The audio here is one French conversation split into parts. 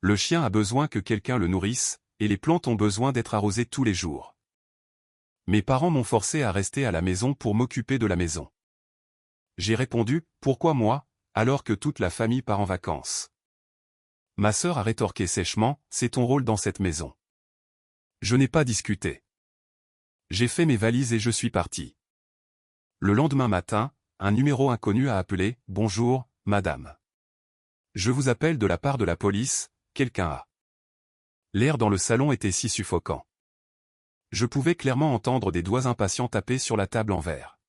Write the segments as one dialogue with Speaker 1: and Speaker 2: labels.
Speaker 1: Le chien a besoin que quelqu'un le nourrisse, et les plantes ont besoin d'être arrosées tous les jours. Mes parents m'ont forcé à rester à la maison pour m'occuper de la maison. J'ai répondu, pourquoi moi, alors que toute la famille part en vacances? Ma sœur a rétorqué sèchement, c'est ton rôle dans cette maison. Je n'ai pas discuté. J'ai fait mes valises et je suis parti. Le lendemain matin, un numéro inconnu a appelé, bonjour, madame. Je vous appelle de la part de la police, quelqu'un a. L'air dans le salon était si suffocant. Je pouvais clairement entendre des doigts impatients taper sur la table en verre.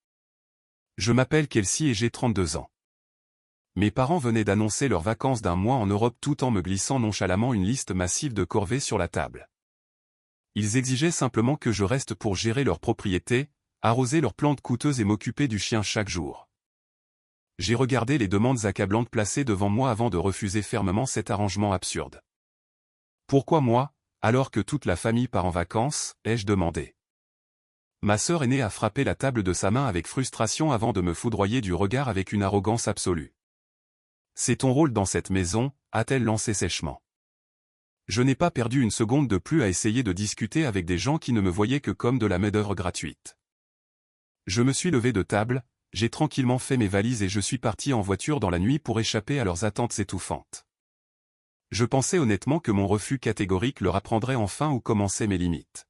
Speaker 1: Je m'appelle Kelsey et j'ai 32 ans. Mes parents venaient d'annoncer leurs vacances d'un mois en Europe tout en me glissant nonchalamment une liste massive de corvées sur la table. Ils exigeaient simplement que je reste pour gérer leur propriété, arroser leurs plantes coûteuses et m'occuper du chien chaque jour. J'ai regardé les demandes accablantes placées devant moi avant de refuser fermement cet arrangement absurde. Pourquoi moi, alors que toute la famille part en vacances, ai-je demandé. Ma sœur aînée a frappé la table de sa main avec frustration avant de me foudroyer du regard avec une arrogance absolue. C'est ton rôle dans cette maison, a-t-elle lancé sèchement. Je n'ai pas perdu une seconde de plus à essayer de discuter avec des gens qui ne me voyaient que comme de la main-d'œuvre gratuite. Je me suis levé de table, j'ai tranquillement fait mes valises et je suis parti en voiture dans la nuit pour échapper à leurs attentes étouffantes. Je pensais honnêtement que mon refus catégorique leur apprendrait enfin où commençaient mes limites.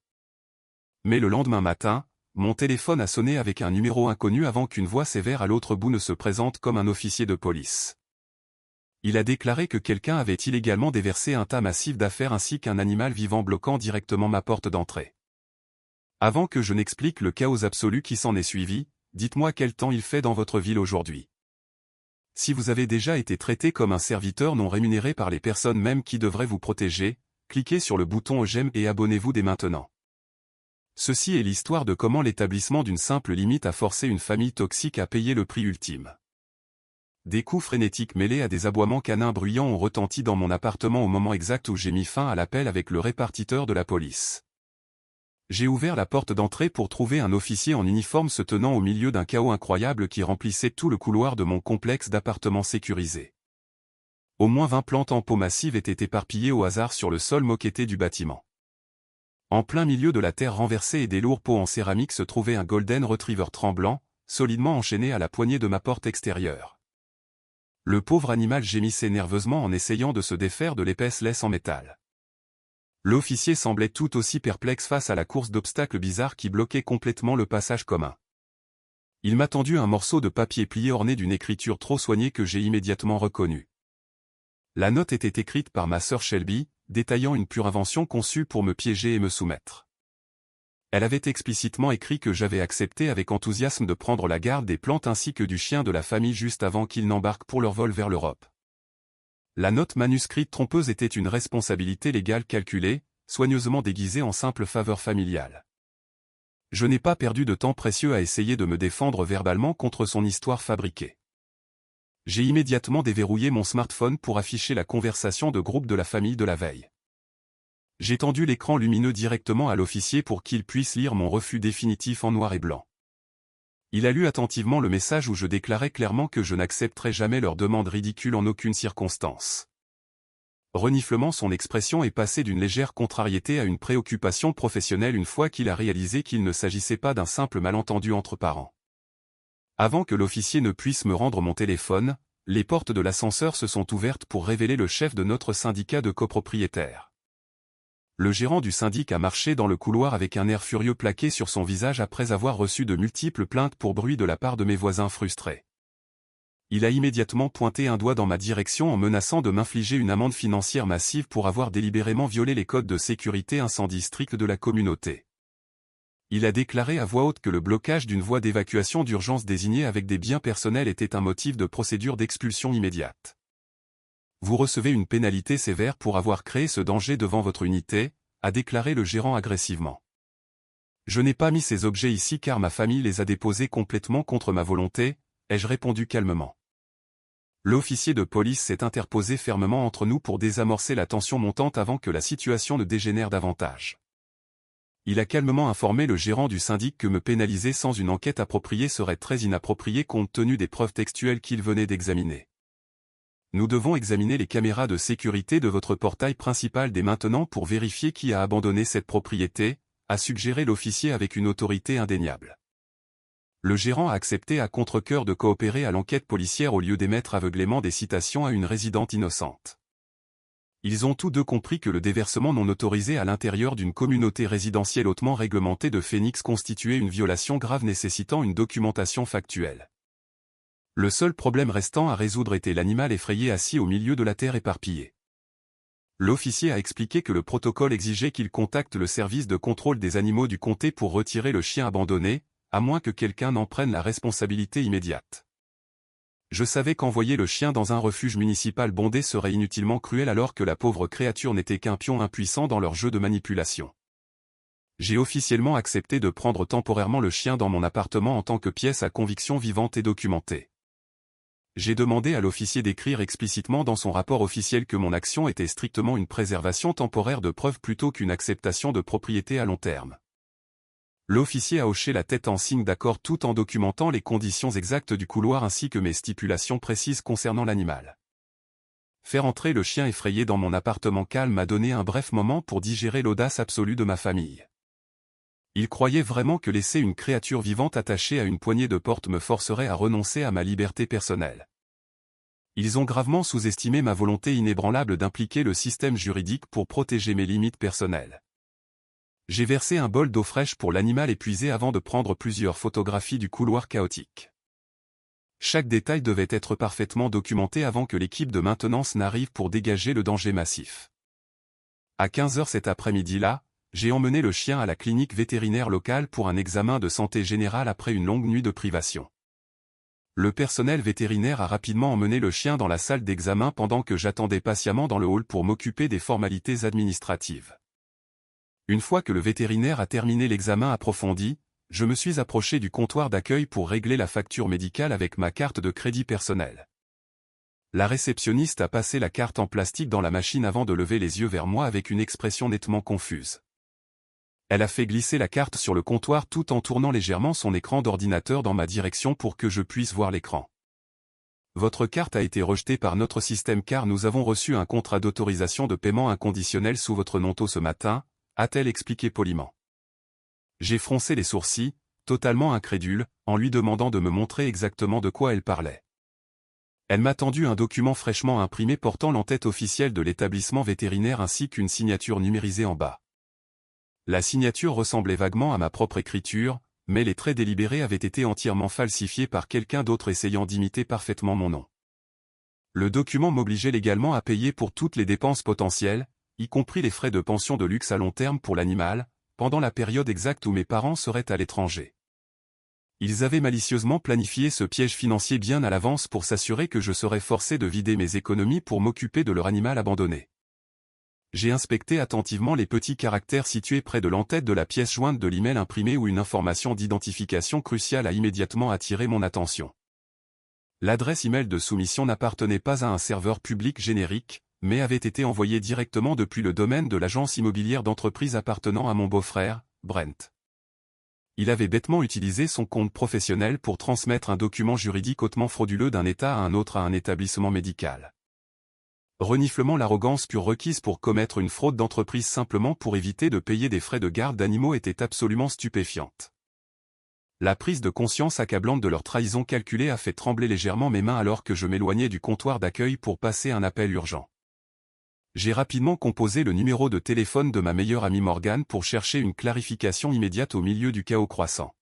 Speaker 1: Mais le lendemain matin, mon téléphone a sonné avec un numéro inconnu avant qu'une voix sévère à l'autre bout ne se présente comme un officier de police. Il a déclaré que quelqu'un avait illégalement déversé un tas massif d'affaires ainsi qu'un animal vivant bloquant directement ma porte d'entrée. Avant que je n'explique le chaos absolu qui s'en est suivi, dites-moi quel temps il fait dans votre ville aujourd'hui. Si vous avez déjà été traité comme un serviteur non rémunéré par les personnes mêmes qui devraient vous protéger, cliquez sur le bouton j'aime et abonnez-vous dès maintenant. Ceci est l'histoire de comment l'établissement d'une simple limite a forcé une famille toxique à payer le prix ultime. Des coups frénétiques mêlés à des aboiements canins bruyants ont retenti dans mon appartement au moment exact où j'ai mis fin à l'appel avec le répartiteur de la police. J'ai ouvert la porte d'entrée pour trouver un officier en uniforme se tenant au milieu d'un chaos incroyable qui remplissait tout le couloir de mon complexe d'appartements sécurisés. Au moins 20 plantes en pot massive étaient éparpillées au hasard sur le sol moquetté du bâtiment. En plein milieu de la terre renversée et des lourds pots en céramique se trouvait un Golden Retriever tremblant, solidement enchaîné à la poignée de ma porte extérieure. Le pauvre animal gémissait nerveusement en essayant de se défaire de l'épaisse laisse en métal. L'officier semblait tout aussi perplexe face à la course d'obstacles bizarres qui bloquait complètement le passage commun. Il m'a tendu un morceau de papier plié orné d'une écriture trop soignée que j'ai immédiatement reconnue. La note était écrite par ma sœur Shelby, détaillant une pure invention conçue pour me piéger et me soumettre. Elle avait explicitement écrit que j'avais accepté avec enthousiasme de prendre la garde des plantes ainsi que du chien de la famille juste avant qu'ils n'embarquent pour leur vol vers l'Europe. La note manuscrite trompeuse était une responsabilité légale calculée, soigneusement déguisée en simple faveur familiale. Je n'ai pas perdu de temps précieux à essayer de me défendre verbalement contre son histoire fabriquée. J'ai immédiatement déverrouillé mon smartphone pour afficher la conversation de groupe de la famille de la veille. J'ai tendu l'écran lumineux directement à l'officier pour qu'il puisse lire mon refus définitif en noir et blanc. Il a lu attentivement le message où je déclarais clairement que je n'accepterais jamais leur demande ridicule en aucune circonstance. Reniflement, son expression est passée d'une légère contrariété à une préoccupation professionnelle une fois qu'il a réalisé qu'il ne s'agissait pas d'un simple malentendu entre parents. Avant que l'officier ne puisse me rendre mon téléphone, les portes de l'ascenseur se sont ouvertes pour révéler le chef de notre syndicat de copropriétaires. Le gérant du syndic a marché dans le couloir avec un air furieux plaqué sur son visage après avoir reçu de multiples plaintes pour bruit de la part de mes voisins frustrés. Il a immédiatement pointé un doigt dans ma direction en menaçant de m'infliger une amende financière massive pour avoir délibérément violé les codes de sécurité incendie stricts de la communauté. Il a déclaré à voix haute que le blocage d'une voie d'évacuation d'urgence désignée avec des biens personnels était un motif de procédure d'expulsion immédiate. Vous recevez une pénalité sévère pour avoir créé ce danger devant votre unité, a déclaré le gérant agressivement. Je n'ai pas mis ces objets ici car ma famille les a déposés complètement contre ma volonté, ai-je répondu calmement. L'officier de police s'est interposé fermement entre nous pour désamorcer la tension montante avant que la situation ne dégénère davantage. Il a calmement informé le gérant du syndic que me pénaliser sans une enquête appropriée serait très inapproprié compte tenu des preuves textuelles qu'il venait d'examiner. Nous devons examiner les caméras de sécurité de votre portail principal dès maintenant pour vérifier qui a abandonné cette propriété, a suggéré l'officier avec une autorité indéniable. Le gérant a accepté à contre-cœur de coopérer à l'enquête policière au lieu d'émettre aveuglément des citations à une résidente innocente. Ils ont tous deux compris que le déversement non autorisé à l'intérieur d'une communauté résidentielle hautement réglementée de Phoenix constituait une violation grave nécessitant une documentation factuelle. Le seul problème restant à résoudre était l'animal effrayé assis au milieu de la terre éparpillée. L'officier a expliqué que le protocole exigeait qu'il contacte le service de contrôle des animaux du comté pour retirer le chien abandonné, à moins que quelqu'un n'en prenne la responsabilité immédiate. Je savais qu'envoyer le chien dans un refuge municipal bondé serait inutilement cruel alors que la pauvre créature n'était qu'un pion impuissant dans leur jeu de manipulation. J'ai officiellement accepté de prendre temporairement le chien dans mon appartement en tant que pièce à conviction vivante et documentée. J'ai demandé à l'officier d'écrire explicitement dans son rapport officiel que mon action était strictement une préservation temporaire de preuves plutôt qu'une acceptation de propriété à long terme. L'officier a hoché la tête en signe d'accord tout en documentant les conditions exactes du couloir ainsi que mes stipulations précises concernant l'animal. Faire entrer le chien effrayé dans mon appartement calme m'a donné un bref moment pour digérer l'audace absolue de ma famille. Ils croyaient vraiment que laisser une créature vivante attachée à une poignée de porte me forcerait à renoncer à ma liberté personnelle. Ils ont gravement sous-estimé ma volonté inébranlable d'impliquer le système juridique pour protéger mes limites personnelles. J'ai versé un bol d'eau fraîche pour l'animal épuisé avant de prendre plusieurs photographies du couloir chaotique. Chaque détail devait être parfaitement documenté avant que l'équipe de maintenance n'arrive pour dégager le danger massif. À 15 h cet après-midi-là, j'ai emmené le chien à la clinique vétérinaire locale pour un examen de santé générale après une longue nuit de privation. Le personnel vétérinaire a rapidement emmené le chien dans la salle d'examen pendant que j'attendais patiemment dans le hall pour m'occuper des formalités administratives. Une fois que le vétérinaire a terminé l'examen approfondi, je me suis approché du comptoir d'accueil pour régler la facture médicale avec ma carte de crédit personnel. La réceptionniste a passé la carte en plastique dans la machine avant de lever les yeux vers moi avec une expression nettement confuse. Elle a fait glisser la carte sur le comptoir tout en tournant légèrement son écran d'ordinateur dans ma direction pour que je puisse voir l'écran. Votre carte a été rejetée par notre système car nous avons reçu un contrat d'autorisation de paiement inconditionnel sous votre nom tôt ce matin, a-t-elle expliqué poliment. J'ai froncé les sourcils, totalement incrédule, en lui demandant de me montrer exactement de quoi elle parlait. Elle m'a tendu un document fraîchement imprimé portant l'entête officielle de l'établissement vétérinaire ainsi qu'une signature numérisée en bas. La signature ressemblait vaguement à ma propre écriture, mais les traits délibérés avaient été entièrement falsifiés par quelqu'un d'autre essayant d'imiter parfaitement mon nom. Le document m'obligeait légalement à payer pour toutes les dépenses potentielles, y compris les frais de pension de luxe à long terme pour l'animal, pendant la période exacte où mes parents seraient à l'étranger. Ils avaient malicieusement planifié ce piège financier bien à l'avance pour s'assurer que je serais forcé de vider mes économies pour m'occuper de leur animal abandonné. J'ai inspecté attentivement les petits caractères situés près de l'entête de la pièce jointe de l'email imprimé où une information d'identification cruciale a immédiatement attiré mon attention. L'adresse email de soumission n'appartenait pas à un serveur public générique, mais avait été envoyée directement depuis le domaine de l'agence immobilière d'entreprise appartenant à mon beau-frère, Brent. Il avait bêtement utilisé son compte professionnel pour transmettre un document juridique hautement frauduleux d'un État à un autre à un établissement médical. Reniflement l'arrogance pure requise pour commettre une fraude d'entreprise simplement pour éviter de payer des frais de garde d'animaux était absolument stupéfiante. La prise de conscience accablante de leur trahison calculée a fait trembler légèrement mes mains alors que je m'éloignais du comptoir d'accueil pour passer un appel urgent. J'ai rapidement composé le numéro de téléphone de ma meilleure amie Morgane pour chercher une clarification immédiate au milieu du chaos croissant.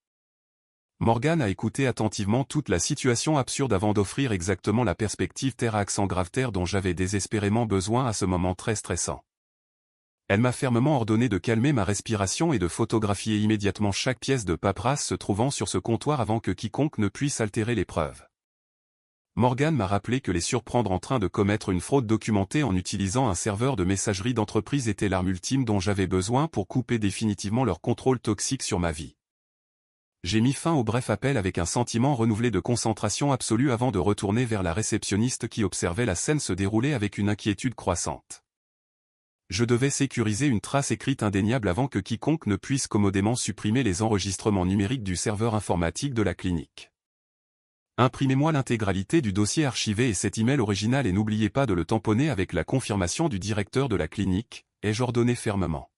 Speaker 1: Morgane a écouté attentivement toute la situation absurde avant d'offrir exactement la perspective terre à accent grave terre dont j'avais désespérément besoin à ce moment très stressant. Elle m'a fermement ordonné de calmer ma respiration et de photographier immédiatement chaque pièce de paperasse se trouvant sur ce comptoir avant que quiconque ne puisse altérer les preuves. Morgane m'a rappelé que les surprendre en train de commettre une fraude documentée en utilisant un serveur de messagerie d'entreprise était l'arme ultime dont j'avais besoin pour couper définitivement leur contrôle toxique sur ma vie. J'ai mis fin au bref appel avec un sentiment renouvelé de concentration absolue avant de retourner vers la réceptionniste qui observait la scène se dérouler avec une inquiétude croissante. Je devais sécuriser une trace écrite indéniable avant que quiconque ne puisse commodément supprimer les enregistrements numériques du serveur informatique de la clinique. Imprimez-moi l'intégralité du dossier archivé et cet email original et n'oubliez pas de le tamponner avec la confirmation du directeur de la clinique, ai-je ordonné fermement.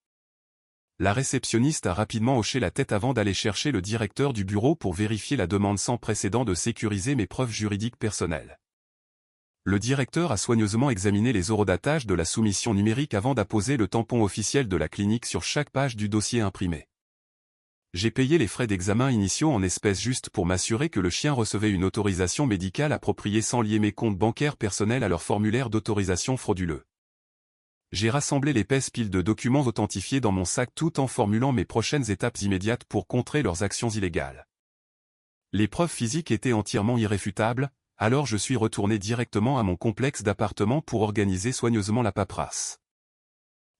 Speaker 1: La réceptionniste a rapidement hoché la tête avant d'aller chercher le directeur du bureau pour vérifier la demande sans précédent de sécuriser mes preuves juridiques personnelles. Le directeur a soigneusement examiné les horodatages de la soumission numérique avant d'apposer le tampon officiel de la clinique sur chaque page du dossier imprimé. J'ai payé les frais d'examen initiaux en espèces juste pour m'assurer que le chien recevait une autorisation médicale appropriée sans lier mes comptes bancaires personnels à leur formulaire d'autorisation frauduleux. J'ai rassemblé l'épaisse pile de documents authentifiés dans mon sac tout en formulant mes prochaines étapes immédiates pour contrer leurs actions illégales. Les preuves physiques étaient entièrement irréfutables, alors je suis retourné directement à mon complexe d'appartements pour organiser soigneusement la paperasse.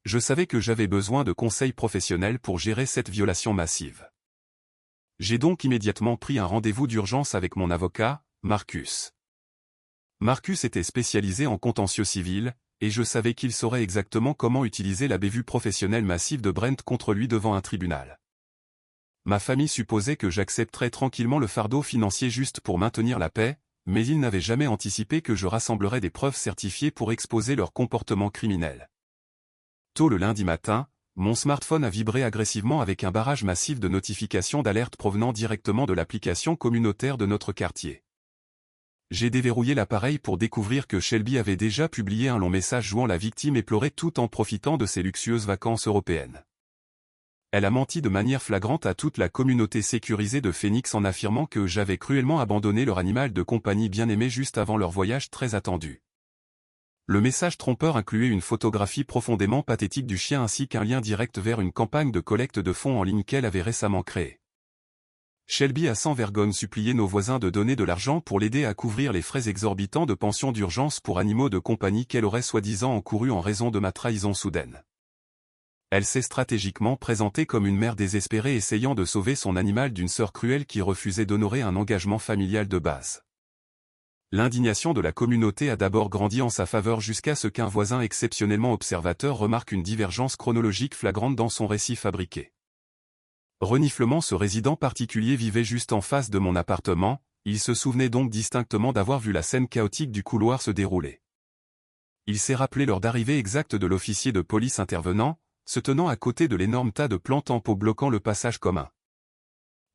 Speaker 1: Je savais que j'avais besoin de conseils professionnels pour gérer cette violation massive. J'ai donc immédiatement pris un rendez-vous d'urgence avec mon avocat, Marcus. Marcus était spécialisé en contentieux civil, et je savais qu'il saurait exactement comment utiliser la bévue professionnelle massive de Brent contre lui devant un tribunal. Ma famille supposait que j'accepterais tranquillement le fardeau financier juste pour maintenir la paix, mais ils n'avaient jamais anticipé que je rassemblerais des preuves certifiées pour exposer leur comportement criminel. Tôt le lundi matin, mon smartphone a vibré agressivement avec un barrage massif de notifications d'alerte provenant directement de l'application communautaire de notre quartier. J'ai déverrouillé l'appareil pour découvrir que Shelby avait déjà publié un long message jouant la victime éplorée tout en profitant de ses luxueuses vacances européennes. Elle a menti de manière flagrante à toute la communauté sécurisée de Phoenix en affirmant que j'avais cruellement abandonné leur animal de compagnie bien-aimé juste avant leur voyage très attendu. Le message trompeur incluait une photographie profondément pathétique du chien ainsi qu'un lien direct vers une campagne de collecte de fonds en ligne qu'elle avait récemment créée. Shelby a sans vergogne supplié nos voisins de donner de l'argent pour l'aider à couvrir les frais exorbitants de pension d'urgence pour animaux de compagnie qu'elle aurait soi-disant encourus en raison de ma trahison soudaine. Elle s'est stratégiquement présentée comme une mère désespérée essayant de sauver son animal d'une sœur cruelle qui refusait d'honorer un engagement familial de base. L'indignation de la communauté a d'abord grandi en sa faveur jusqu'à ce qu'un voisin exceptionnellement observateur remarque une divergence chronologique flagrante dans son récit fabriqué. Reniflement, ce résident particulier vivait juste en face de mon appartement, il se souvenait donc distinctement d'avoir vu la scène chaotique du couloir se dérouler. Il s'est rappelé l'heure d'arrivée exacte de l'officier de police intervenant, se tenant à côté de l'énorme tas de plantes en pot bloquant le passage commun.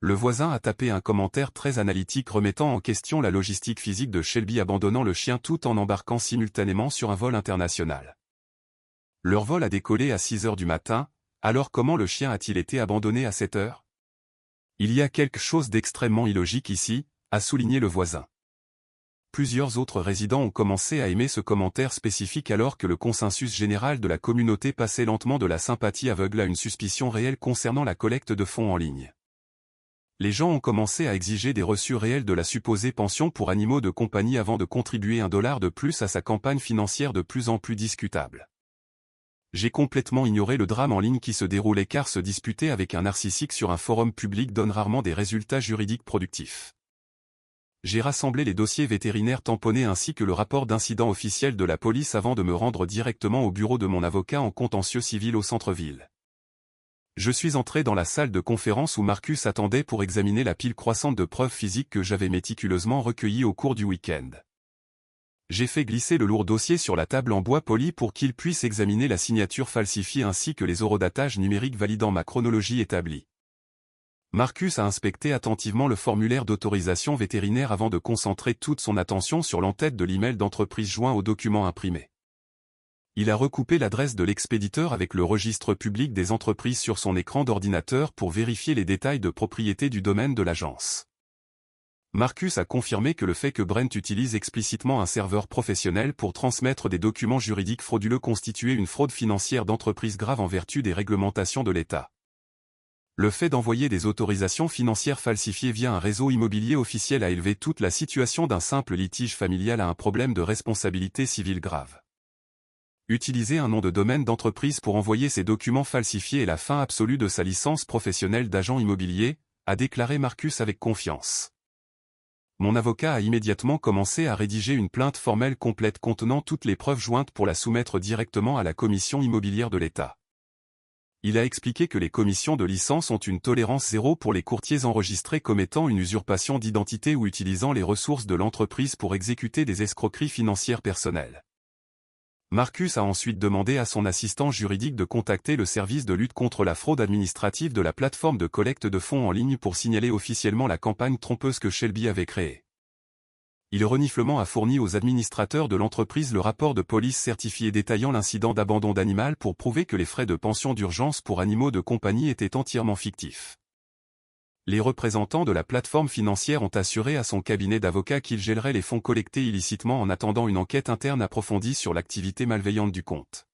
Speaker 1: Le voisin a tapé un commentaire très analytique remettant en question la logistique physique de Shelby abandonnant le chien tout en embarquant simultanément sur un vol international. Leur vol a décollé à 6 heures du matin, alors comment le chien a-t-il été abandonné à cette heure? Il y a quelque chose d'extrêmement illogique ici, a souligné le voisin. Plusieurs autres résidents ont commencé à aimer ce commentaire spécifique alors que le consensus général de la communauté passait lentement de la sympathie aveugle à une suspicion réelle concernant la collecte de fonds en ligne. Les gens ont commencé à exiger des reçus réels de la supposée pension pour animaux de compagnie avant de contribuer $1 de plus à sa campagne financière de plus en plus discutable. J'ai complètement ignoré le drame en ligne qui se déroulait car se disputer avec un narcissique sur un forum public donne rarement des résultats juridiques productifs. J'ai rassemblé les dossiers vétérinaires tamponnés ainsi que le rapport d'incident officiel de la police avant de me rendre directement au bureau de mon avocat en contentieux civil au centre-ville. Je suis entré dans la salle de conférence où Marcus attendait pour examiner la pile croissante de preuves physiques que j'avais méticuleusement recueillies au cours du week-end. J'ai fait glisser le lourd dossier sur la table en bois poli pour qu'il puisse examiner la signature falsifiée ainsi que les horodatages numériques validant ma chronologie établie. Marcus a inspecté attentivement le formulaire d'autorisation vétérinaire avant de concentrer toute son attention sur l'entête de l'email d'entreprise joint au document imprimé. Il a recoupé l'adresse de l'expéditeur avec le registre public des entreprises sur son écran d'ordinateur pour vérifier les détails de propriété du domaine de l'agence. Marcus a confirmé que le fait que Brent utilise explicitement un serveur professionnel pour transmettre des documents juridiques frauduleux constituait une fraude financière d'entreprise grave en vertu des réglementations de l'État. Le fait d'envoyer des autorisations financières falsifiées via un réseau immobilier officiel a élevé toute la situation d'un simple litige familial à un problème de responsabilité civile grave. Utiliser un nom de domaine d'entreprise pour envoyer ces documents falsifiés est la fin absolue de sa licence professionnelle d'agent immobilier, a déclaré Marcus avec confiance. Mon avocat a immédiatement commencé à rédiger une plainte formelle complète contenant toutes les preuves jointes pour la soumettre directement à la commission immobilière de l'État. Il a expliqué que les commissions de licence ont une tolérance zéro pour les courtiers enregistrés commettant une usurpation d'identité ou utilisant les ressources de l'entreprise pour exécuter des escroqueries financières personnelles. Marcus a ensuite demandé à son assistant juridique de contacter le service de lutte contre la fraude administrative de la plateforme de collecte de fonds en ligne pour signaler officiellement la campagne trompeuse que Shelby avait créée. Il reniflement a fourni aux administrateurs de l'entreprise le rapport de police certifié détaillant l'incident d'abandon d'animal pour prouver que les frais de pension d'urgence pour animaux de compagnie étaient entièrement fictifs. Les représentants de la plateforme financière ont assuré à son cabinet d'avocats qu'il gèlerait les fonds collectés illicitement en attendant une enquête interne approfondie sur l'activité malveillante du compte.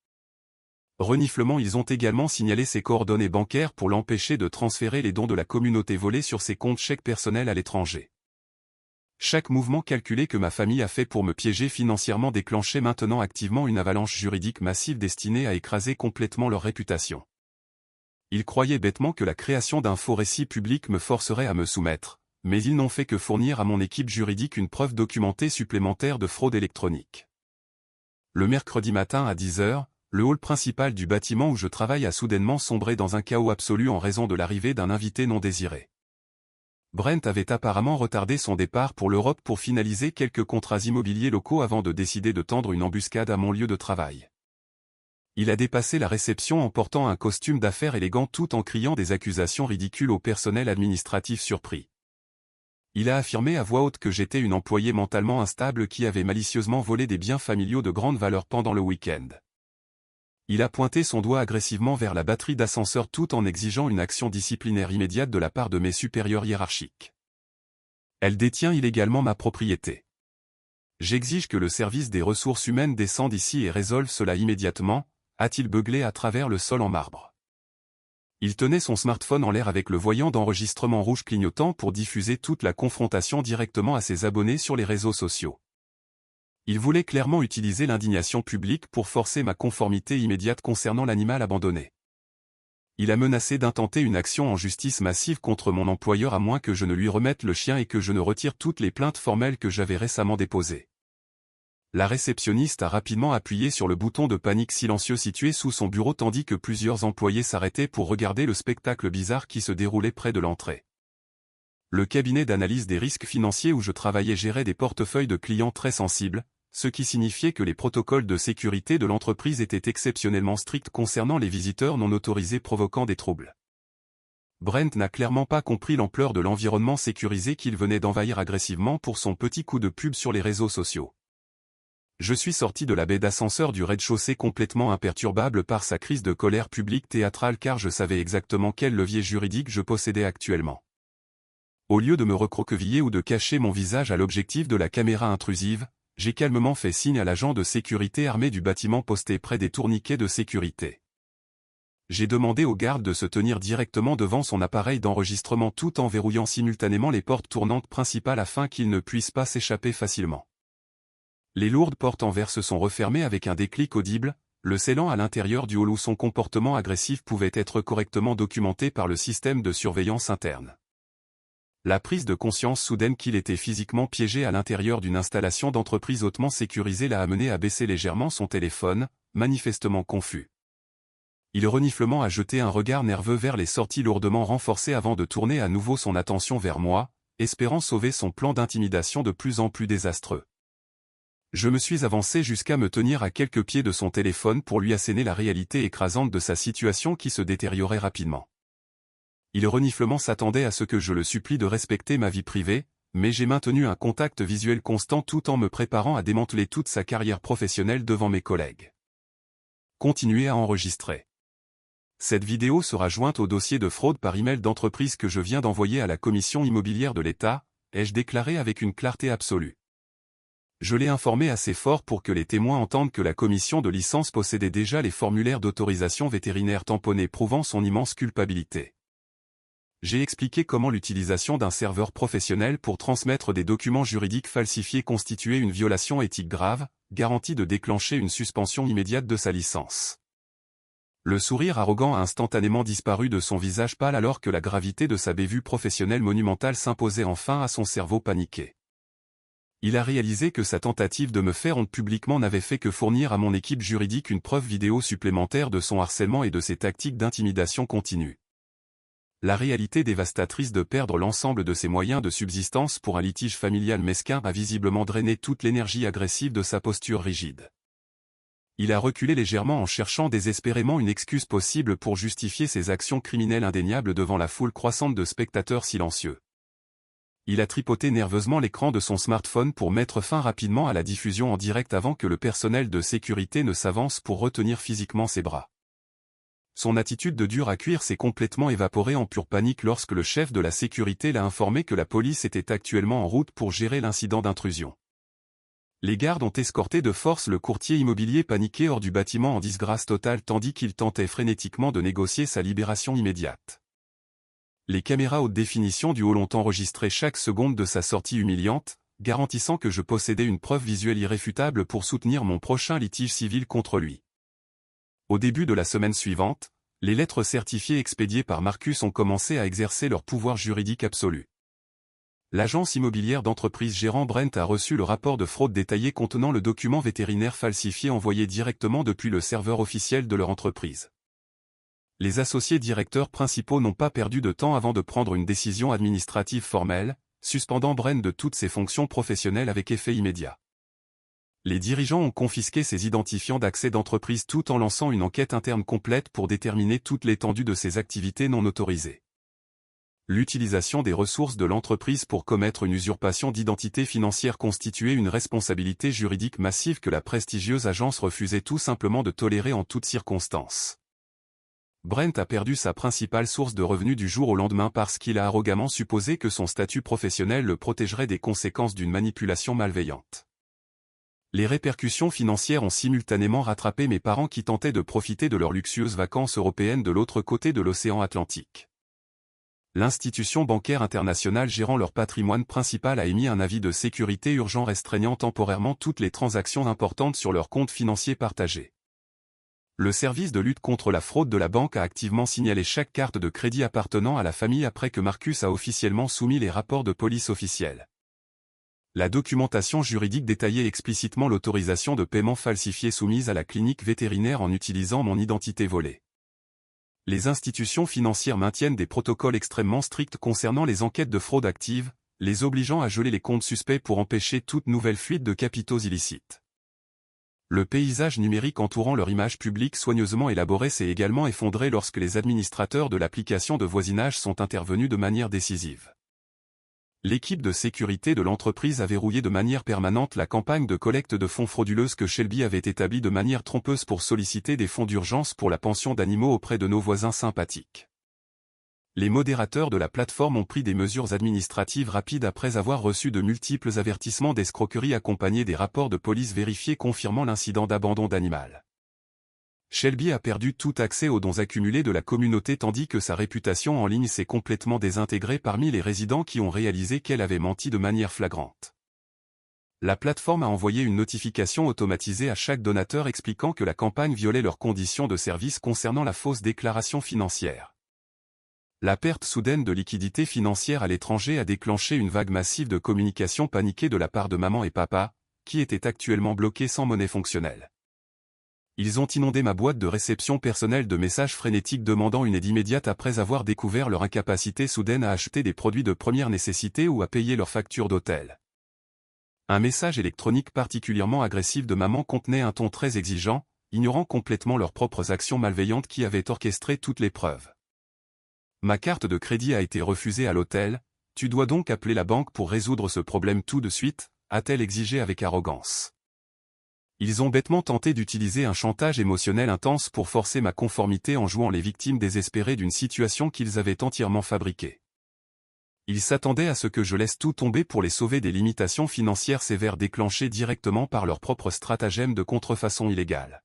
Speaker 1: Reniflement, ils ont également signalé ses coordonnées bancaires pour l'empêcher de transférer les dons de la communauté volés sur ses comptes chèques personnels à l'étranger. Chaque mouvement calculé que ma famille a fait pour me piéger financièrement déclenchait maintenant activement une avalanche juridique massive destinée à écraser complètement leur réputation. Ils croyaient bêtement que la création d'un faux récit public me forcerait à me soumettre, mais ils n'ont fait que fournir à mon équipe juridique une preuve documentée supplémentaire de fraude électronique. Le mercredi matin à 10 h, le hall principal du bâtiment où je travaille a soudainement sombré dans un chaos absolu en raison de l'arrivée d'un invité non désiré. Brent avait apparemment retardé son départ pour l'Europe pour finaliser quelques contrats immobiliers locaux avant de décider de tendre une embuscade à mon lieu de travail. Il a dépassé la réception en portant un costume d'affaires élégant tout en criant des accusations ridicules au personnel administratif surpris. Il a affirmé à voix haute que j'étais une employée mentalement instable qui avait malicieusement volé des biens familiaux de grande valeur pendant le week-end. Il a pointé son doigt agressivement vers la batterie d'ascenseurs tout en exigeant une action disciplinaire immédiate de la part de mes supérieurs hiérarchiques. Elle détient illégalement ma propriété. J'exige que le service des ressources humaines descende ici et résolve cela immédiatement, a-t-il beuglé à travers le sol en marbre. Il tenait son smartphone en l'air avec le voyant d'enregistrement rouge clignotant pour diffuser toute la confrontation directement à ses abonnés sur les réseaux sociaux. Il voulait clairement utiliser l'indignation publique pour forcer ma conformité immédiate concernant l'animal abandonné. Il a menacé d'intenter une action en justice massive contre mon employeur à moins que je ne lui remette le chien et que je ne retire toutes les plaintes formelles que j'avais récemment déposées. La réceptionniste a rapidement appuyé sur le bouton de panique silencieux situé sous son bureau tandis que plusieurs employés s'arrêtaient pour regarder le spectacle bizarre qui se déroulait près de l'entrée. Le cabinet d'analyse des risques financiers où je travaillais gérait des portefeuilles de clients très sensibles, ce qui signifiait que les protocoles de sécurité de l'entreprise étaient exceptionnellement stricts concernant les visiteurs non autorisés provoquant des troubles. Brent n'a clairement pas compris l'ampleur de l'environnement sécurisé qu'il venait d'envahir agressivement pour son petit coup de pub sur les réseaux sociaux. Je suis sorti de la baie d'ascenseur du rez-de-chaussée complètement imperturbable par sa crise de colère publique théâtrale car je savais exactement quel levier juridique je possédais actuellement. Au lieu de me recroqueviller ou de cacher mon visage à l'objectif de la caméra intrusive, j'ai calmement fait signe à l'agent de sécurité armé du bâtiment posté près des tourniquets de sécurité. J'ai demandé au garde de se tenir directement devant son appareil d'enregistrement tout en verrouillant simultanément les portes tournantes principales afin qu'il ne puisse pas s'échapper facilement. Les lourdes portes en verre se sont refermées avec un déclic audible, le scellant à l'intérieur du hall où son comportement agressif pouvait être correctement documenté par le système de surveillance interne. La prise de conscience soudaine qu'il était physiquement piégé à l'intérieur d'une installation d'entreprise hautement sécurisée l'a amené à baisser légèrement son téléphone, manifestement confus. Il reniflement a jeté un regard nerveux vers les sorties lourdement renforcées avant de tourner à nouveau son attention vers moi, espérant sauver son plan d'intimidation de plus en plus désastreux. Je me suis avancé jusqu'à me tenir à quelques pieds de son téléphone pour lui asséner la réalité écrasante de sa situation qui se détériorait rapidement. Il reniflement s'attendait à ce que je le supplie de respecter ma vie privée, mais j'ai maintenu un contact visuel constant tout en me préparant à démanteler toute sa carrière professionnelle devant mes collègues. Continuez à enregistrer. Cette vidéo sera jointe au dossier de fraude par email d'entreprise que je viens d'envoyer à la commission immobilière de l'État, ai-je déclaré avec une clarté absolue. Je l'ai informé assez fort pour que les témoins entendent que la commission de licence possédait déjà les formulaires d'autorisation vétérinaire tamponnés prouvant son immense culpabilité. J'ai expliqué comment l'utilisation d'un serveur professionnel pour transmettre des documents juridiques falsifiés constituait une violation éthique grave, garantie de déclencher une suspension immédiate de sa licence. Le sourire arrogant a instantanément disparu de son visage pâle alors que la gravité de sa bévue professionnelle monumentale s'imposait enfin à son cerveau paniqué. Il a réalisé que sa tentative de me faire honte publiquement n'avait fait que fournir à mon équipe juridique une preuve vidéo supplémentaire de son harcèlement et de ses tactiques d'intimidation continue. La réalité dévastatrice de perdre l'ensemble de ses moyens de subsistance pour un litige familial mesquin a visiblement drainé toute l'énergie agressive de sa posture rigide. Il a reculé légèrement en cherchant désespérément une excuse possible pour justifier ses actions criminelles indéniables devant la foule croissante de spectateurs silencieux. Il a tripoté nerveusement l'écran de son smartphone pour mettre fin rapidement à la diffusion en direct avant que le personnel de sécurité ne s'avance pour retenir physiquement ses bras. Son attitude de dur à cuire s'est complètement évaporée en pure panique lorsque le chef de la sécurité l'a informé que la police était actuellement en route pour gérer l'incident d'intrusion. Les gardes ont escorté de force le courtier immobilier paniqué hors du bâtiment en disgrâce totale tandis qu'il tentait frénétiquement de négocier sa libération immédiate. Les caméras haute définition du hall ont enregistré chaque seconde de sa sortie humiliante, garantissant que je possédais une preuve visuelle irréfutable pour soutenir mon prochain litige civil contre lui. Au début de la semaine suivante, les lettres certifiées expédiées par Marcus ont commencé à exercer leur pouvoir juridique absolu. L'agence immobilière d'entreprise gérant Brent a reçu le rapport de fraude détaillé contenant le document vétérinaire falsifié envoyé directement depuis le serveur officiel de leur entreprise. Les associés directeurs principaux n'ont pas perdu de temps avant de prendre une décision administrative formelle, suspendant Brent de toutes ses fonctions professionnelles avec effet immédiat. Les dirigeants ont confisqué ses identifiants d'accès d'entreprise tout en lançant une enquête interne complète pour déterminer toute l'étendue de ses activités non autorisées. L'utilisation des ressources de l'entreprise pour commettre une usurpation d'identité financière constituait une responsabilité juridique massive que la prestigieuse agence refusait tout simplement de tolérer en toutes circonstances. Brent a perdu sa principale source de revenus du jour au lendemain parce qu'il a arrogamment supposé que son statut professionnel le protégerait des conséquences d'une manipulation malveillante. Les répercussions financières ont simultanément rattrapé mes parents qui tentaient de profiter de leurs luxueuses vacances européennes de l'autre côté de l'océan Atlantique. L'institution bancaire internationale gérant leur patrimoine principal a émis un avis de sécurité urgent restreignant temporairement toutes les transactions importantes sur leurs comptes financiers partagés. Le service de lutte contre la fraude de la banque a activement signalé chaque carte de crédit appartenant à la famille après que Marcus a officiellement soumis les rapports de police officiels. La documentation juridique détaillait explicitement l'autorisation de paiement falsifiée soumise à la clinique vétérinaire en utilisant mon identité volée. Les institutions financières maintiennent des protocoles extrêmement stricts concernant les enquêtes de fraude active, les obligeant à geler les comptes suspects pour empêcher toute nouvelle fuite de capitaux illicites. Le paysage numérique entourant leur image publique soigneusement élaborée s'est également effondré lorsque les administrateurs de l'application de voisinage sont intervenus de manière décisive. L'équipe de sécurité de l'entreprise a verrouillé de manière permanente la campagne de collecte de fonds frauduleuse que Shelby avait établie de manière trompeuse pour solliciter des fonds d'urgence pour la pension d'animaux auprès de nos voisins sympathiques. Les modérateurs de la plateforme ont pris des mesures administratives rapides après avoir reçu de multiples avertissements d'escroquerie accompagnés des rapports de police vérifiés confirmant l'incident d'abandon d'animal. Shelby a perdu tout accès aux dons accumulés de la communauté tandis que sa réputation en ligne s'est complètement désintégrée parmi les résidents qui ont réalisé qu'elle avait menti de manière flagrante. La plateforme a envoyé une notification automatisée à chaque donateur expliquant que la campagne violait leurs conditions de service concernant la fausse déclaration financière. La perte soudaine de liquidité financière à l'étranger a déclenché une vague massive de communication paniquée de la part de maman et papa, qui étaient actuellement bloqués sans monnaie fonctionnelle. Ils ont inondé ma boîte de réception personnelle de messages frénétiques demandant une aide immédiate après avoir découvert leur incapacité soudaine à acheter des produits de première nécessité ou à payer leurs factures d'hôtel. Un message électronique particulièrement agressif de maman contenait un ton très exigeant, ignorant complètement leurs propres actions malveillantes qui avaient orchestré toute l'épreuve. Ma carte de crédit a été refusée à l'hôtel, tu dois donc appeler la banque pour résoudre ce problème tout de suite, a-t-elle exigé avec arrogance. Ils ont bêtement tenté d'utiliser un chantage émotionnel intense pour forcer ma conformité en jouant les victimes désespérées d'une situation qu'ils avaient entièrement fabriquée. Ils s'attendaient à ce que je laisse tout tomber pour les sauver des limitations financières sévères déclenchées directement par leur propre stratagème de contrefaçon illégale.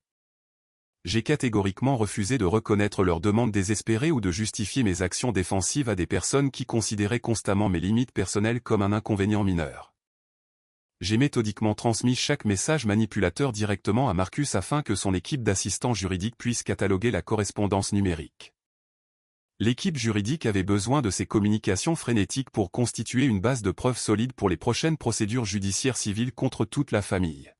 Speaker 1: J'ai catégoriquement refusé de reconnaître leurs demandes désespérées ou de justifier mes actions défensives à des personnes qui considéraient constamment mes limites personnelles comme un inconvénient mineur. J'ai méthodiquement transmis chaque message manipulateur directement à Marcus afin que son équipe d'assistants juridiques puisse cataloguer la correspondance numérique. L'équipe juridique avait besoin de ces communications frénétiques pour constituer une base de preuves solide pour les prochaines procédures judiciaires civiles contre toute la famille.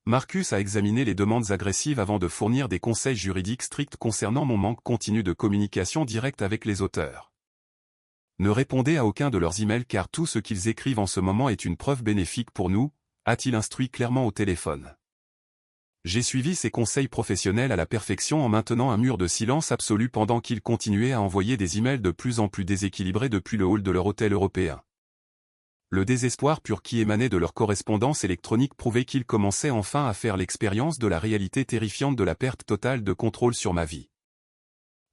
Speaker 1: Marcus a examiné les demandes agressives avant de fournir des conseils juridiques stricts concernant mon manque continu de communication directe avec les auteurs. Ne répondez à aucun de leurs emails car tout ce qu'ils écrivent en ce moment est une preuve bénéfique pour nous, a-t-il instruit clairement au téléphone. J'ai suivi ses conseils professionnels à la perfection en maintenant un mur de silence absolu pendant qu'ils continuaient à envoyer des emails de plus en plus déséquilibrés depuis le hall de leur hôtel européen. Le désespoir pur qui émanait de leur correspondance électronique prouvait qu'ils commençaient enfin à faire l'expérience de la réalité terrifiante de la perte totale de contrôle sur ma vie.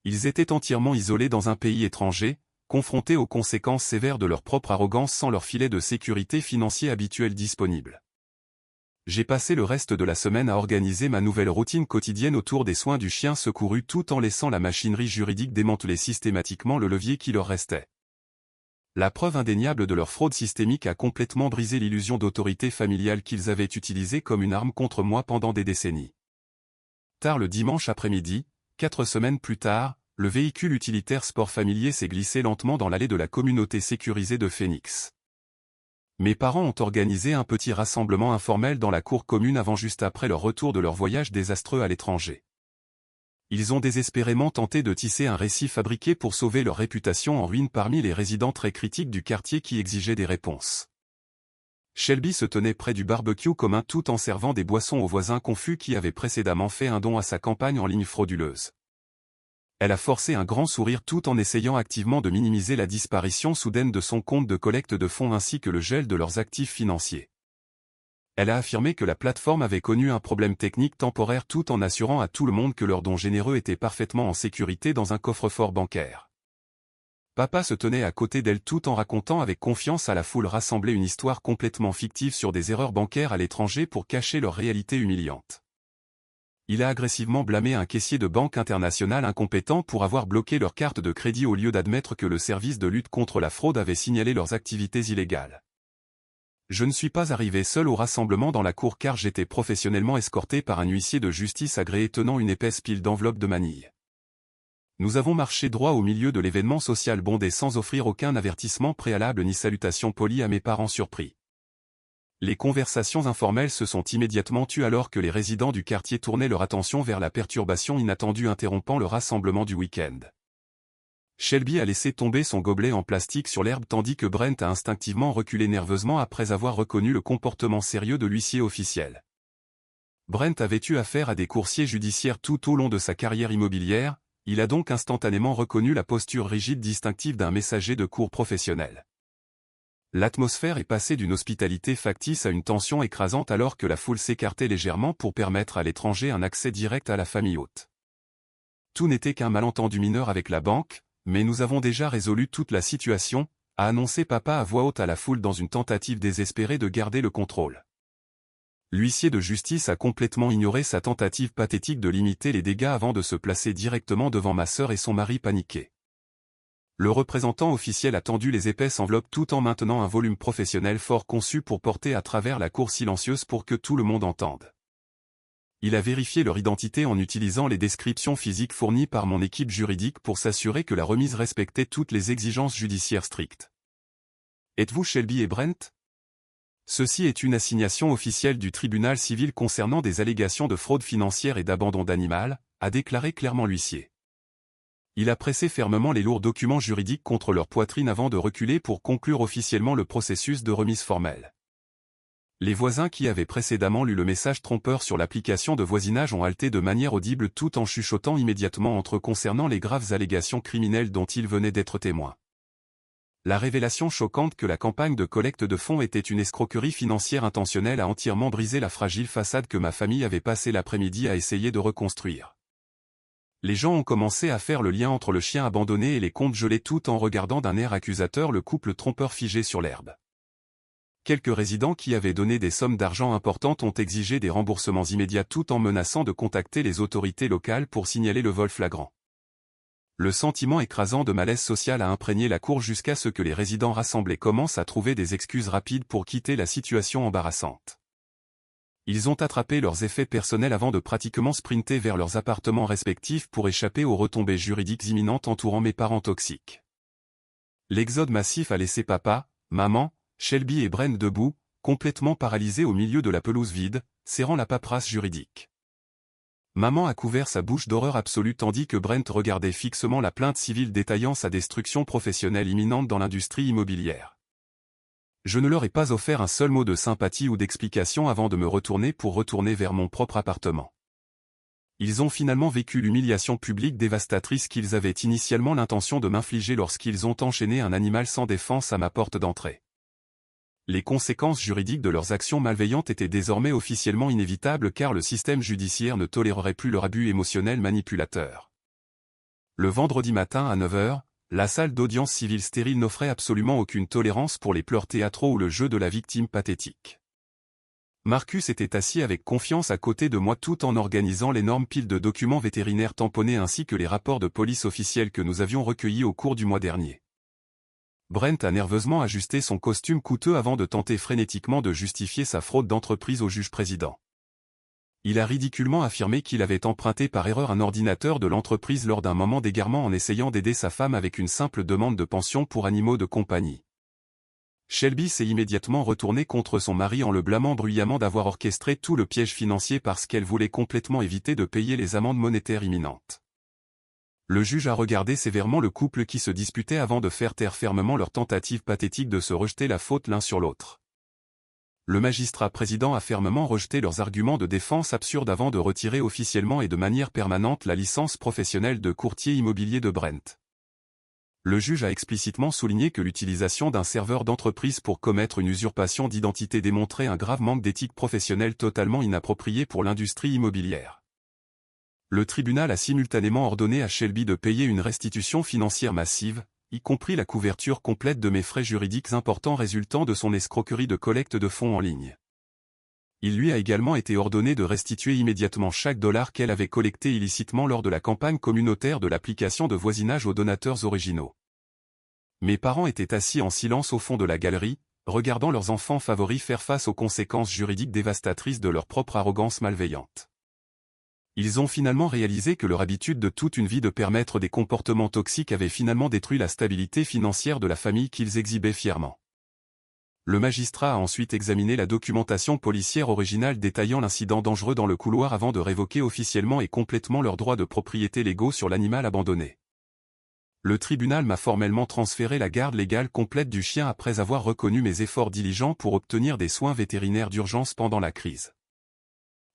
Speaker 1: Ils étaient entièrement isolés dans un pays étranger, confrontés aux conséquences sévères de leur propre arrogance sans leur filet de sécurité financier habituel disponible. J'ai passé le reste de la semaine à organiser ma nouvelle routine quotidienne autour des soins du chien secouru tout en laissant la machinerie juridique démanteler systématiquement le levier qui leur restait. La preuve indéniable de leur fraude systémique a complètement brisé l'illusion d'autorité familiale qu'ils avaient utilisée comme une arme contre moi pendant des décennies. Tard le dimanche après-midi, 4 semaines plus tard, le véhicule utilitaire sport familier s'est glissé lentement dans l'allée de la communauté sécurisée de Phoenix. Mes parents ont organisé un petit rassemblement informel dans la cour commune avant juste après leur retour de leur voyage désastreux à l'étranger. Ils ont désespérément tenté de tisser un récit fabriqué pour sauver leur réputation en ruine parmi les résidents très critiques du quartier qui exigeaient des réponses. Shelby se tenait près du barbecue commun tout en servant des boissons aux voisins confus qui avaient précédemment fait un don à sa campagne en ligne frauduleuse. Elle a forcé un grand sourire tout en essayant activement de minimiser la disparition soudaine de son compte de collecte de fonds ainsi que le gel de leurs actifs financiers. Elle a affirmé que la plateforme avait connu un problème technique temporaire tout en assurant à tout le monde que leurs dons généreux étaient parfaitement en sécurité dans un coffre-fort bancaire. Papa se tenait à côté d'elle tout en racontant avec confiance à la foule rassemblée une histoire complètement fictive sur des erreurs bancaires à l'étranger pour cacher leur réalité humiliante. Il a agressivement blâmé un caissier de banque internationale incompétent pour avoir bloqué leur carte de crédit au lieu d'admettre que le service de lutte contre la fraude avait signalé leurs activités illégales. Je ne suis pas arrivé seul au rassemblement dans la cour car j'étais professionnellement escorté par un huissier de justice agréé tenant une épaisse pile d'enveloppes de manille. Nous avons marché droit au milieu de l'événement social bondé sans offrir aucun avertissement préalable ni salutation polie à mes parents surpris. Les conversations informelles se sont immédiatement tues alors que les résidents du quartier tournaient leur attention vers la perturbation inattendue interrompant le rassemblement du week-end. Shelby a laissé tomber son gobelet en plastique sur l'herbe tandis que Brent a instinctivement reculé nerveusement après avoir reconnu le comportement sérieux de l'huissier officiel. Brent avait eu affaire à des coursiers judiciaires tout au long de sa carrière immobilière, il a donc instantanément reconnu la posture rigide distinctive d'un messager de cour professionnel. L'atmosphère est passée d'une hospitalité factice à une tension écrasante alors que la foule s'écartait légèrement pour permettre à l'étranger un accès direct à la famille hôte. Tout n'était qu'un malentendu mineur avec la banque, mais nous avons déjà résolu toute la situation, a annoncé papa à voix haute à la foule dans une tentative désespérée de garder le contrôle. L'huissier de justice a complètement ignoré sa tentative pathétique de limiter les dégâts avant de se placer directement devant ma sœur et son mari paniqué. Le représentant officiel a tendu les épaisses enveloppes tout en maintenant un volume professionnel fort conçu pour porter à travers la cour silencieuse pour que tout le monde entende. Il a vérifié leur identité en utilisant les descriptions physiques fournies par mon équipe juridique pour s'assurer que la remise respectait toutes les exigences judiciaires strictes. Êtes-vous Shelby et Brent ? Ceci est une assignation officielle du tribunal civil concernant des allégations de fraude financière et d'abandon d'animal, a déclaré clairement l'huissier. Il a pressé fermement les lourds documents juridiques contre leur poitrine avant de reculer pour conclure officiellement le processus de remise formelle. Les voisins qui avaient précédemment lu le message trompeur sur l'application de voisinage ont haleté de manière audible tout en chuchotant immédiatement entre eux concernant les graves allégations criminelles dont ils venaient d'être témoins. La révélation choquante que la campagne de collecte de fonds était une escroquerie financière intentionnelle a entièrement brisé la fragile façade que ma famille avait passé l'après-midi à essayer de reconstruire. Les gens ont commencé à faire le lien entre le chien abandonné et les comptes gelés tout en regardant d'un air accusateur le couple trompeur figé sur l'herbe. Quelques résidents qui avaient donné des sommes d'argent importantes ont exigé des remboursements immédiats tout en menaçant de contacter les autorités locales pour signaler le vol flagrant. Le sentiment écrasant de malaise social a imprégné la cour jusqu'à ce que les résidents rassemblés commencent à trouver des excuses rapides pour quitter la situation embarrassante. Ils ont attrapé leurs effets personnels avant de pratiquement sprinter vers leurs appartements respectifs pour échapper aux retombées juridiques imminentes entourant mes parents toxiques. L'exode massif a laissé papa, maman, Shelby et Brent debout, complètement paralysés au milieu de la pelouse vide, serrant la paperasse juridique. Maman a couvert sa bouche d'horreur absolue tandis que Brent regardait fixement la plainte civile détaillant sa destruction professionnelle imminente dans l'industrie immobilière. Je ne leur ai pas offert un seul mot de sympathie ou d'explication avant de me retourner pour retourner vers mon propre appartement. Ils ont finalement vécu l'humiliation publique dévastatrice qu'ils avaient initialement l'intention de m'infliger lorsqu'ils ont enchaîné un animal sans défense à ma porte d'entrée. Les conséquences juridiques de leurs actions malveillantes étaient désormais officiellement inévitables car le système judiciaire ne tolérerait plus leur abus émotionnel manipulateur. Le vendredi matin à 9 h, la salle d'audience civile stérile n'offrait absolument aucune tolérance pour les pleurs théâtraux ou le jeu de la victime pathétique. Marcus était assis avec confiance à côté de moi tout en organisant l'énorme pile de documents vétérinaires tamponnés ainsi que les rapports de police officiels que nous avions recueillis au cours du mois dernier. Brent a nerveusement ajusté son costume coûteux avant de tenter frénétiquement de justifier sa fraude d'entreprise au juge-président. Il a ridiculement affirmé qu'il avait emprunté par erreur un ordinateur de l'entreprise lors d'un moment d'égarement en essayant d'aider sa femme avec une simple demande de pension pour animaux de compagnie. Shelby s'est immédiatement retournée contre son mari en le blâmant bruyamment d'avoir orchestré tout le piège financier parce qu'elle voulait complètement éviter de payer les amendes monétaires imminentes. Le juge a regardé sévèrement le couple qui se disputait avant de faire taire fermement leur tentative pathétique de se rejeter la faute l'un sur l'autre. Le magistrat président a fermement rejeté leurs arguments de défense absurdes avant de retirer officiellement et de manière permanente la licence professionnelle de courtier immobilier de Brent. Le juge a explicitement souligné que l'utilisation d'un serveur d'entreprise pour commettre une usurpation d'identité démontrait un grave manque d'éthique professionnelle totalement inapproprié pour l'industrie immobilière. Le tribunal a simultanément ordonné à Shelby de payer une restitution financière massive, y compris la couverture complète de mes frais juridiques importants résultant de son escroquerie de collecte de fonds en ligne. Il lui a également été ordonné de restituer immédiatement chaque dollar qu'elle avait collecté illicitement lors de la campagne communautaire de l'application de voisinage aux donateurs originaux. Mes parents étaient assis en silence au fond de la galerie, regardant leurs enfants favoris faire face aux conséquences juridiques dévastatrices de leur propre arrogance malveillante. Ils ont finalement réalisé que leur habitude de toute une vie de permettre des comportements toxiques avait finalement détruit la stabilité financière de la famille qu'ils exhibaient fièrement. Le magistrat a ensuite examiné la documentation policière originale détaillant l'incident dangereux dans le couloir avant de révoquer officiellement et complètement leurs droits de propriété légaux sur l'animal abandonné. Le tribunal m'a formellement transféré la garde légale complète du chien après avoir reconnu mes efforts diligents pour obtenir des soins vétérinaires d'urgence pendant la crise.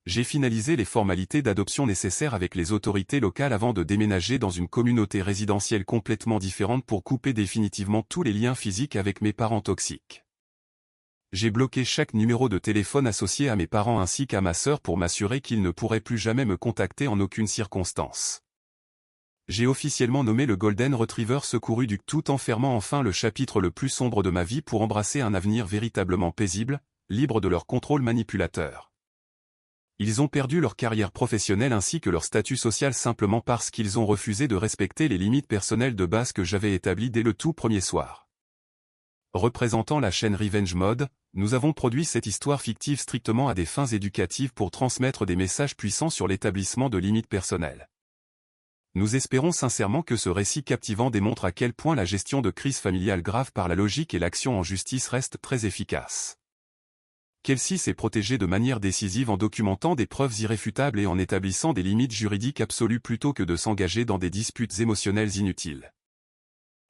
Speaker 1: J'ai finalisé les formalités d'adoption nécessaires avec les autorités locales avant de déménager dans une communauté résidentielle complètement différente pour couper définitivement tous les liens physiques avec mes parents toxiques. J'ai bloqué chaque numéro de téléphone associé à mes parents ainsi qu'à ma sœur pour m'assurer qu'ils ne pourraient plus jamais me contacter en aucune circonstance. J'ai officiellement nommé le Golden Retriever secouru Duck tout en fermant enfin le chapitre le plus sombre de ma vie pour embrasser un avenir véritablement paisible, libre de leur contrôle manipulateur. Ils ont perdu leur carrière professionnelle ainsi que leur statut social simplement parce qu'ils ont refusé de respecter les limites personnelles de base que j'avais établies dès le tout premier soir. Représentant la chaîne Revenge Mode, nous avons produit cette histoire fictive strictement à des fins éducatives pour transmettre des messages puissants sur l'établissement de limites personnelles. Nous espérons sincèrement que ce récit captivant démontre à quel point la gestion de crises familiales graves par la logique et l'action en justice reste très efficace. Kelsey s'est protégée de manière décisive en documentant des preuves irréfutables et en établissant des limites juridiques absolues plutôt que de s'engager dans des disputes émotionnelles inutiles.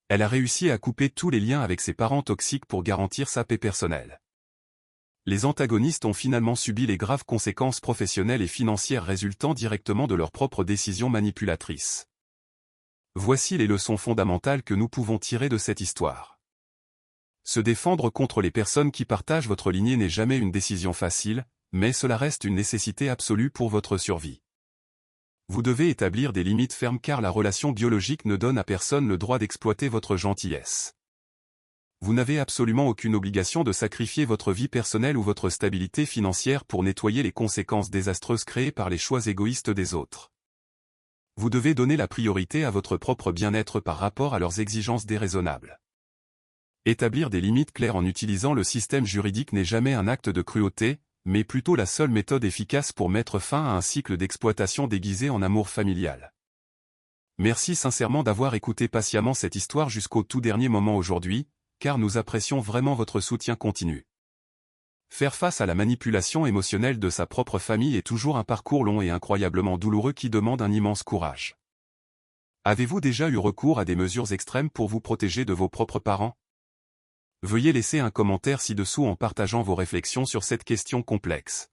Speaker 1: Elle a réussi à couper tous les liens avec ses parents toxiques pour garantir sa paix personnelle. Les antagonistes ont finalement subi les graves conséquences professionnelles et financières résultant directement de leurs propres décisions manipulatrices. Voici les leçons fondamentales que nous pouvons tirer de cette histoire. Se défendre contre les personnes qui partagent votre lignée n'est jamais une décision facile, mais cela reste une nécessité absolue pour votre survie. Vous devez établir des limites fermes car la relation biologique ne donne à personne le droit d'exploiter votre gentillesse. Vous n'avez absolument aucune obligation de sacrifier votre vie personnelle ou votre stabilité financière pour nettoyer les conséquences désastreuses créées par les choix égoïstes des autres. Vous devez donner la priorité à votre propre bien-être par rapport à leurs exigences déraisonnables. Établir des limites claires en utilisant le système juridique n'est jamais un acte de cruauté, mais plutôt la seule méthode efficace pour mettre fin à un cycle d'exploitation déguisé en amour familial. Merci sincèrement d'avoir écouté patiemment cette histoire jusqu'au tout dernier moment aujourd'hui, car nous apprécions vraiment votre soutien continu. Faire face à la manipulation émotionnelle de sa propre famille est toujours un parcours long et incroyablement douloureux qui demande un immense courage. Avez-vous déjà eu recours à des mesures extrêmes pour vous protéger de vos propres parents? Veuillez laisser un commentaire ci-dessous en partageant vos réflexions sur cette question complexe.